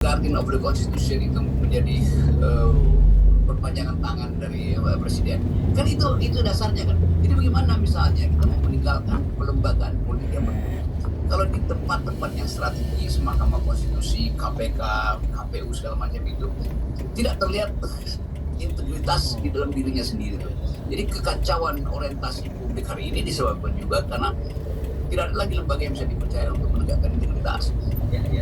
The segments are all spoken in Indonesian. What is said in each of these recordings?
berarti obligasi konstitusi itu menjadi perpanjangan tangan dari presiden. Kan itu dasarnya kan. Jadi bagaimana misalnya kita mau meninggalkan pelembagaan politik yang betul? Kalau di tempat-tempat yang strategis, Mahkamah Konstitusi, KPK, KPU segala macam itu tidak terlihat integritas di dalam dirinya sendiri. Jadi kekacauan orientasi publik hari ini disebabkan juga karena tidak ada lagi lembaga yang bisa dipercaya untuk menegakkan integritas. Ya.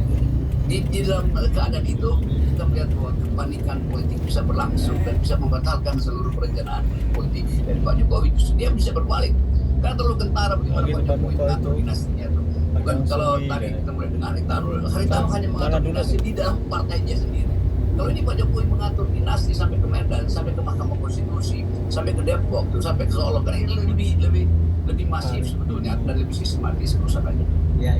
Di dalam keadaan itu kita melihat bahwa kepanikan politik bisa berlangsung dan bisa membatalkan seluruh perencanaan politik dari Pak Jokowi. Justru dia bisa berbalik karena terlalu kentara bagaimana Pak Jokowi mengatur dinastinya itu. Bukan kalau tadi kita mulai dengan Haritano hanya mengatur dinasti di dalam partainya sendiri. Kalau ini Pak Jokowi mengatur dinasti sampai ke Medan, sampai ke Mahkamah Konstitusi, sampai ke Depok, sampai ke Solo, karena ini lebih masif sebetulnya dan lebih sistematis kerusakannya. Ya.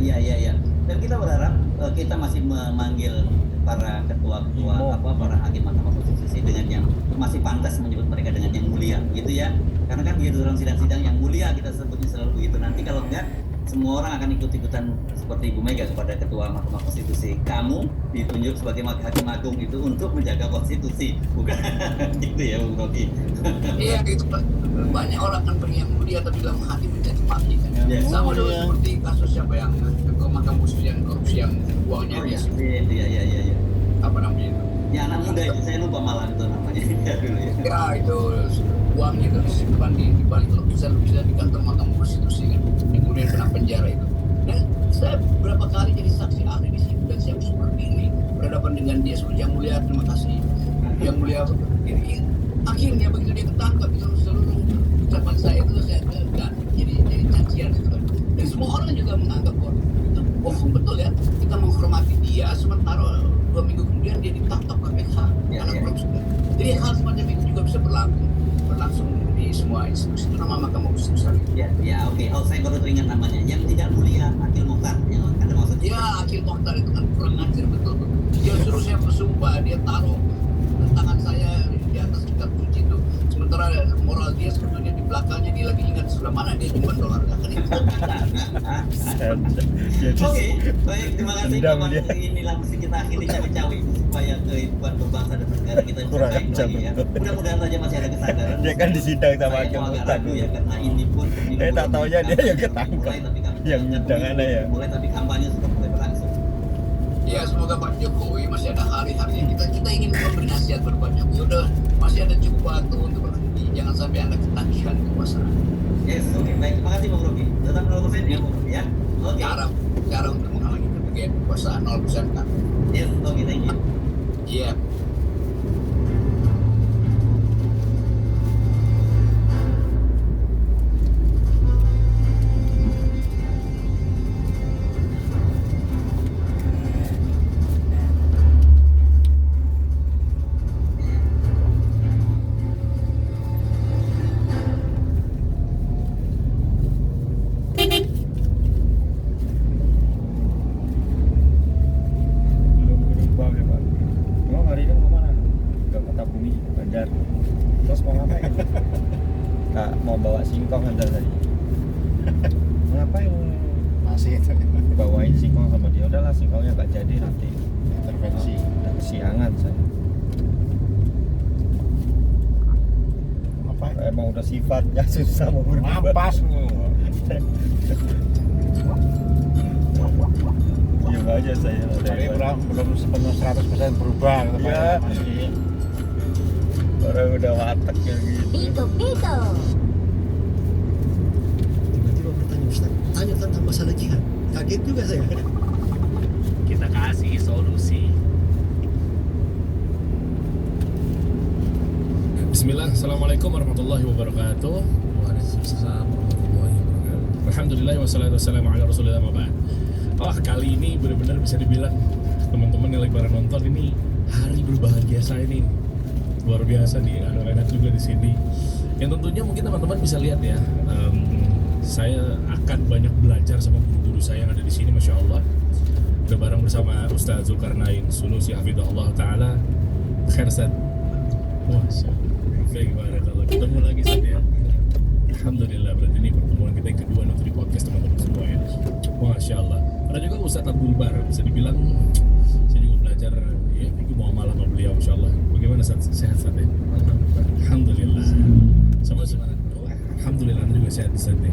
Dan kita berharap kita masih memanggil para ketua-ketua para hakim Mahkamah Konstitusi dengan yang masih pantas menyebut mereka dengan yang mulia, gitu ya. Karena kan di dalam sidang-sidang yang mulia kita sebutnya selalu begitu. Nanti kalau enggak, semua orang akan ikut-ikutan seperti Ibu Mega kepada Ketua Mahkamah Konstitusi. Kamu ditunjuk sebagai Hakim Agung itu untuk menjaga konstitusi, bukan gitu ya, Bung Rocky. Iya, itu banyak orang kan pengen yang mulia tapi dalam hati menjadi mati kan. Sama dulu seperti kasus siapa yang Ketua Mahkamah Konstitusi yang korupsi yang uangnya Iya. Apa namanya itu? Ya anak muda itu saya lupa malah itu namanya dulu ya. Ya itu uangnya itu disimpan di balik lukisan di kantor Mahkamah Konstitusi kan. Kemudian kena penjara itu. Nah, saya berapa kali jadi saksi ahli di sini dan siap seperti ini berhadapan dengan dia sebagai yang mulia, terima kasih. Yang mulia ini akhirnya begitu dia ketangkap itu seluruh ucapan saya itu saya jadi cacian gitu kan. Dan semua orang juga menganggap bahwa itu bohong betul ya. Kita menghormati dia sementara 2 minggu kemudian dia ditangkap KPK karena korupsi. Jadi hal semacam itu juga bisa berlangsung di semua institusi, terutama Mahkamah Konstitusi. Ya, oke. Oh, saya baru teringat namanya. Yang tidak mulia Akil Mokhtar. Yang ada maksudnya. Ya, Akil Mokhtar itu kan kurang ajar betul. Dia suruh saya bersumpah, dia taruh tangan saya di atas kitab suci itu. Sementara moral dia sebetulnya di belakangnya dia lagi ingat sebelah mana dia nyimpan dolar. Kan itu. Oke, baik, terima kasih Bapak. Inilah mesti kita akhiri cawe-cawe supaya kehidupan berbangsa dan negara kita bisa baik lagi ya. Mudah-mudahan saja masih ada kesadaran. Dia kan disidang sama Hakim Mokhtar ya, karena ini pun tak taunya dia yang ketangkap. Yang nyidang aneh ya. Mulai tapi kampanye sudah mulai berlangsung. Ya, semoga Pak Jokowi masih ada hari-hari kita ingin memberi nasihat kepada Pak Jokowi. Udah masih ada cukup waktu untuk berhenti. Jangan sampai Anda ketagihan kekuasaan. Yes, oke, baik. Terima kasih Bang Rocky. Tetap 0% ya, Bang Rocky ya. Oke. Cara untuk menghalangi kepergian kekuasaan 0% kan. Yes, oke, thank you. Iya. Terus mau ngapain? Kak mau bawa singkong anda tadi. Ngapain? Masih Bawain singkong sama dia. Udahlah singkongnya gak jadi nanti. intervensi. Udah kesiangan saya. Apa? Emang udah sifatnya susah mau berubah. Mampas lu. Diam aja saya. Tapi belum sepenuh 100% berubah. Ya. Masih. Orang udah watak kayak gitu. Pito. Tiba-tiba bertanya Ustaz, tanya tentang masalah jihad. Kaget juga saya. Kita kasih solusi. Bismillah, Assalamualaikum warahmatullahi wabarakatuh. Waalaikumsalam warahmatullahi wabarakatuh. Alhamdulillah wassalatu wassalamu ala rasulillah ma ba'd. Kali ini benar-benar bisa dibilang teman-teman yang lagi pada nonton ini hari berbahagia saya nih. Luar biasa nih, anak-anak juga di sini. Yang tentunya mungkin teman-teman bisa lihat ya, saya akan banyak belajar sama guru-guru saya yang ada di sini, masya Allah. Udah bareng bersama Ustaz Zulkarnain Sunusi Hafidhahullah Ta'ala. Khair Ustaz. Wah, baik, barakallah. Ketemu lagi Ustaz ya. Alhamdulillah, berarti ini pertemuan kita yang kedua untuk di podcast teman-teman semua ya. Masya Allah. Ada juga Ustaz Abdul Bar, bisa dibilang saya juga belajar Ustaz ya.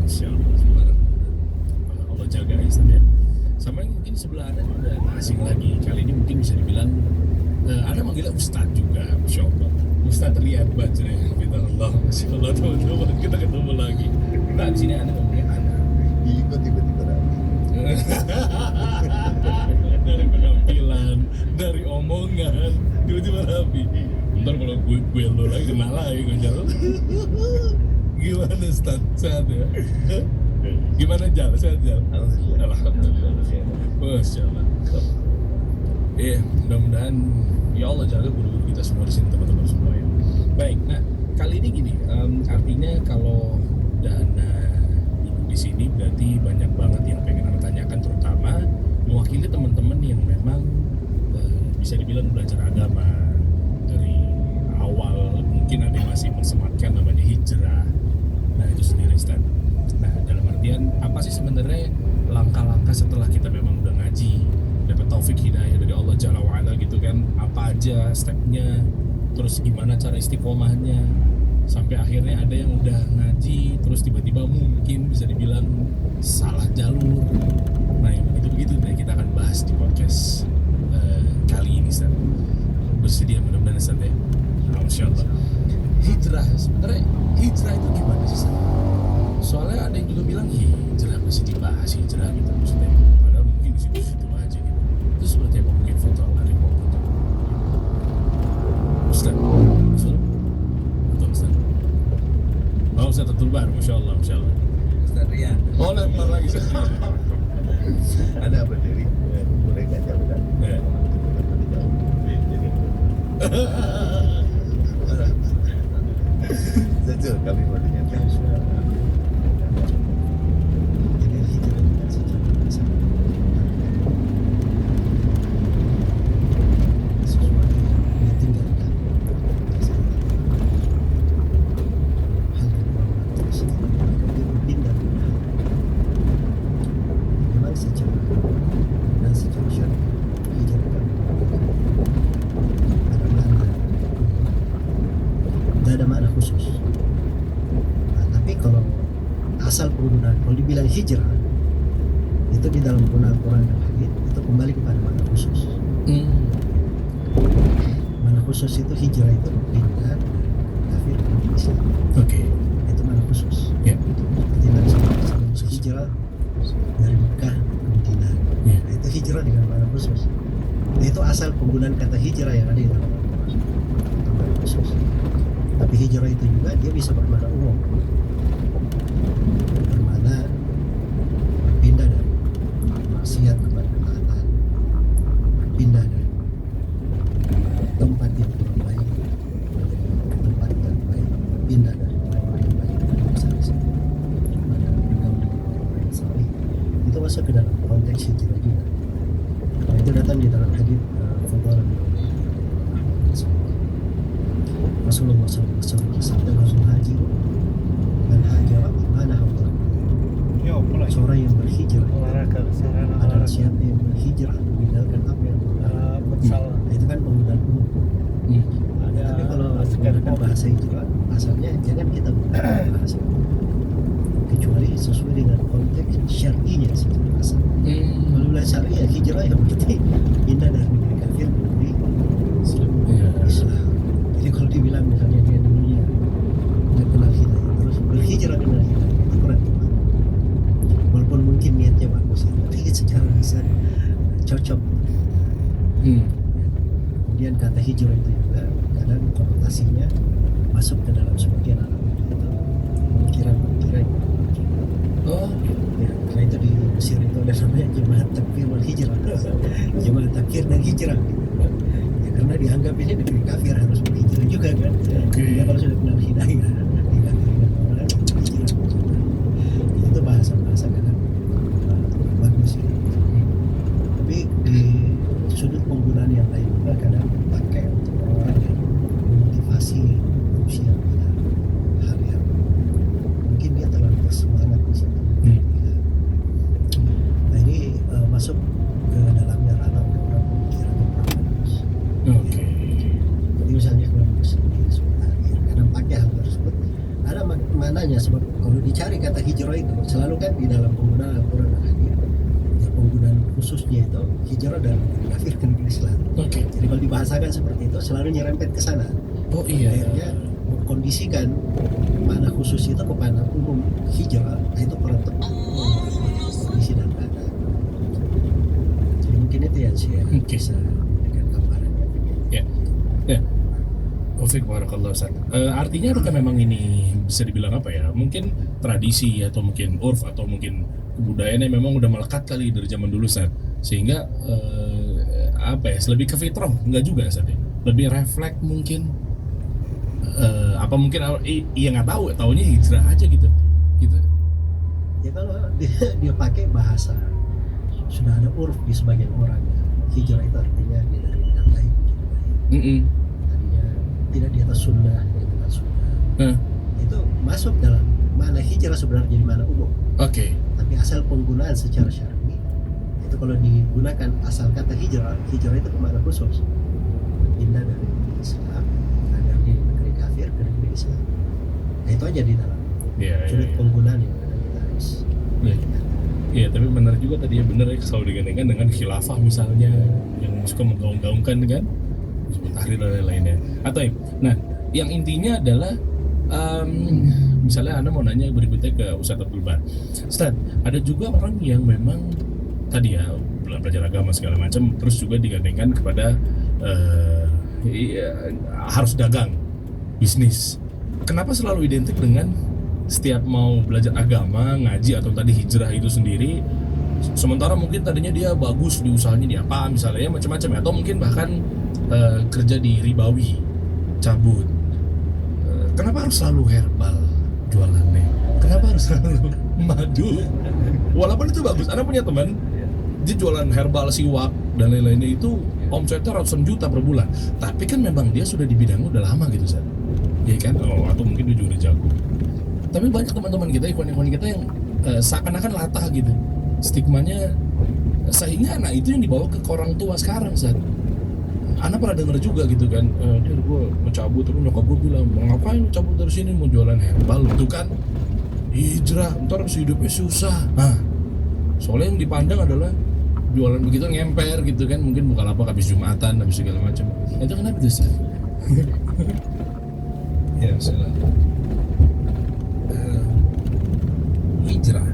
Masya Allah, subhanallah. Allah jaga ya Ustaz ya. Sama yang mungkin sebelah ada udah asing lagi. Kali ini mungkin bisa dibilang ada manggilnya Ustaz juga, Masya Allah. Ustaz terlihat baca ya, Allah, Masya Allah, teman-teman kita ketemu lagi. Nah di sini ada ngomongnya Ana. Ikut tiba-tiba rapi. Dari penampilan, dari omongan, tiba-tiba rapi. Ntar kalau gue lo lagi kena lagi gue jalan. Gimana Ustaz? Sehat ya? Gimana jalan? Sehat jalan? Alhamdulillah. Masya Allah. Iya, mudah-mudahan ya Allah jaga guru-guru kita semua di sini, teman-teman semua ya. Baik, nah kali ini gini, artinya kalau Dana duduk di sini berarti banyak banget yang pengen Anda tanyakan, terutama mewakili teman-teman yang memang bisa dibilang belajar agama dari awal, mungkin ada yang masih mensematkan namanya hijrah. Nah itu sendiri Ustaz. Nah dalam artian apa sih sebenarnya langkah-langkah setelah kita memang udah ngaji, dapat taufik hidayah dari Allah Jalla wa'ala gitu kan, apa aja stepnya, terus gimana cara istiqomahnya, sampai akhirnya ada yang udah ngaji terus tiba-tiba mungkin bisa dibilang salah jalur. Nah yang begitu-begitu nah kita akan bahas di podcast kali ini Ustaz. Bersedia mudah-mudahan Ustaz ya. Masya Allah. Hijrah, sebenarnya hijrah itu gimana sih Ustaz? Soalnya ada yang juga bilang hijrah masih dibahas hijrah gitu maksudnya, padahal mungkin di situ-situ aja gitu. Itu seperti apa mungkin foto dari foto Ustaz? Betul Ustaz. Oh Ustaz Abdul Bar, Masya Allah, Masya Allah. Ustaz Rian. Oh lempar lagi Ustaz. Ada apa dari boleh nggak jauh kan? Ya. Jujur kami mau dinyatakan. Jadi hijrah itu kan secara dasar sesuatu yang ditinggalkan hal yang bermanfaat tersebut, maka dia berpindah ke hal memang secara dan secara syar'i hijrah kan ada makna, tidak ada makna khusus. Nah, tapi kalau asal penggunaan, kalau dibilang hijrah itu di dalam penggunaan Quran dan hadis itu kembali kepada makna khusus. Makna khusus itu hijrah itu berpindah kafir ke Islam. Oke. Itu makna khusus. Ya. Seperti Nabi SAW hijrah dari Mekah ke Madinah. Ya. Nah, itu hijrah dengan makna khusus. Nah, itu asal penggunaan kata hijrah yang ada di dalam Al-Quran. Itu makna khusus. Tapi hijrah itu juga dia bisa bermakna umum, bermakna berpindah dari maksiat kepada ketaatan, berpindah dari tempat yang kurang baik ke tempat yang baik, berpindah dari orang-orang yang baik dan besar kepada bergaul dengan orang-orang yang saleh. Itu masuk ke dalam konteks hijrah juga. Nah, itu datang di dalam hadits Fadhalah bin Umayyah Rasulullah SAW bersabda, Rasul haji dan hajara mana Allah. Yo, mulai. Seorang yang berhijrah Olahraga, sarana adalah olahraga. siapa yang berhijrah meninggalkan apa yang berlarang. Futsal. Nah, itu kan penggunaan umum. Ada Tapi kalau basket menggunakan ball. bahasa hijrah, asalnya jangan kita menggunakan bahasa kecuali sesuai dengan konteks syar'inya secara asal. Kalau bilang syariah hijrah yang berarti pindah dari negeri kafir ke negeri Islam. Jadi kalau dibilang misalnya dia dulunya nggak kenal hidayah terus berhijrah kenal hidayah itu kurang tepat. Walaupun mungkin niatnya bagus ya, tapi secara dasar cocok. Kemudian kata hijrah itu juga kadang konotasinya masuk ke dalam sebagian alam itu pemikiran-pemikiran. Oh, Ya, karena itu di Mesir itu ada namanya jemaat takfir wal hijrah, jemaat takfir dan hijrah. Ya, karena dianggap ini negeri kafir harus berhijrah juga kan. Ya, kalau sudah kenal hidayah, dikatakan orang hijrah. Itu bahasa-bahasa kadang bagus ya. Tapi di sudut penggunaan yang lain juga kadang dipakai untuk orang yang memotivasi manusia pada hal yang mungkin dia terlalu bersemangat di situ. Nah ini masuk ke dalamnya ranah orang pemikiran yang bagus. oke. Jadi misalnya kalau sendiri sebentar kadang pakai hal tersebut ada maknanya, sebab kalau kalau dicari kata hijrah itu selalu kan di dalam penggunaan Al-Quran dan hadis, ya penggunaan khususnya itu hijrah dari negeri kafir ke negeri Islam. Oke. Jadi kalau dibahasakan seperti itu selalu nyerempet ke sana. Oh iya. Akhirnya mengkondisikan mana khusus itu kepada umum hijrah, nah itu kurang tepat kondisi dan keadaan. Jadi mungkin itu yang saya bisa berikan gambarannya. Ya. Taufik barakallah Ustaz. Artinya apakah memang ini bisa dibilang apa ya? Mungkin tradisi atau mungkin urf atau mungkin kebudayaan yang memang udah melekat kali dari zaman dulu Ustaz. Sehingga apa ya? Lebih ke fitrah enggak juga Ustaz ya? Lebih refleks mungkin apa mungkin iya nggak tahu, taunya hijrah aja gitu. Ya kalau dia pakai bahasa sudah ada urf di sebagian orang, hijrah itu artinya dia dari yang baik menjadi baik. Tadinya tidak di atas sunnah, di atas sunnah. Itu masuk dalam mana hijrah sebenarnya di mana umum. Oke. Tapi asal penggunaan secara syar'i itu kalau digunakan asal kata hijrah itu kemana khusus? Pindah dari Islam, dari negeri kafir ke negeri Islam. Nah, itu aja di dalam sudut penggunaan yang ada kita harus. Iya, tapi benar juga tadi ya, benar ya, selalu digandengkan dengan khilafah misalnya yang suka menggaung-gaungkan dengan Hizbut Tahrir dan lain-lainnya. Atau nah, yang intinya adalah misalnya Anda mau nanya berikutnya ke Ustadz Abdul Bar. Ustadz, ada juga orang yang memang tadi ya belajar agama segala macam, terus juga digandengkan kepada harus dagang, bisnis. Kenapa selalu identik dengan setiap mau belajar agama, ngaji atau tadi hijrah itu sendiri, sementara mungkin tadinya dia bagus di usahanya di apa misalnya ya macam-macam ya, atau mungkin bahkan kerja di ribawi, cabut. Kenapa harus selalu herbal jualannya? Kenapa harus selalu madu? Walaupun itu bagus, Anda punya teman dia jualan herbal, siwak dan lain-lainnya itu omsetnya ratusan juta per bulan. Tapi kan memang dia sudah di bidangnya udah lama gitu, San. Ya kan? Atau mungkin dia juga udah jago. Tapi banyak teman-teman kita, ikhwan-ikhwan kita yang seakan-akan latah gitu. Stigmanya sehingga anak itu yang dibawa ke orang tua sekarang, San. Anak pernah denger juga gitu kan, dia gue mau cabut, tapi nyokap gue bilang, mau ngapain cabut dari sini, mau jualan herbal, itu kan hijrah, ntar hidupnya susah. Nah, soalnya yang dipandang adalah jualan begitu ngemper gitu kan, mungkin bukan apa habis Jumatan, habis segala macam. Itu kenapa tuh, San? Ya, salah. Hijrah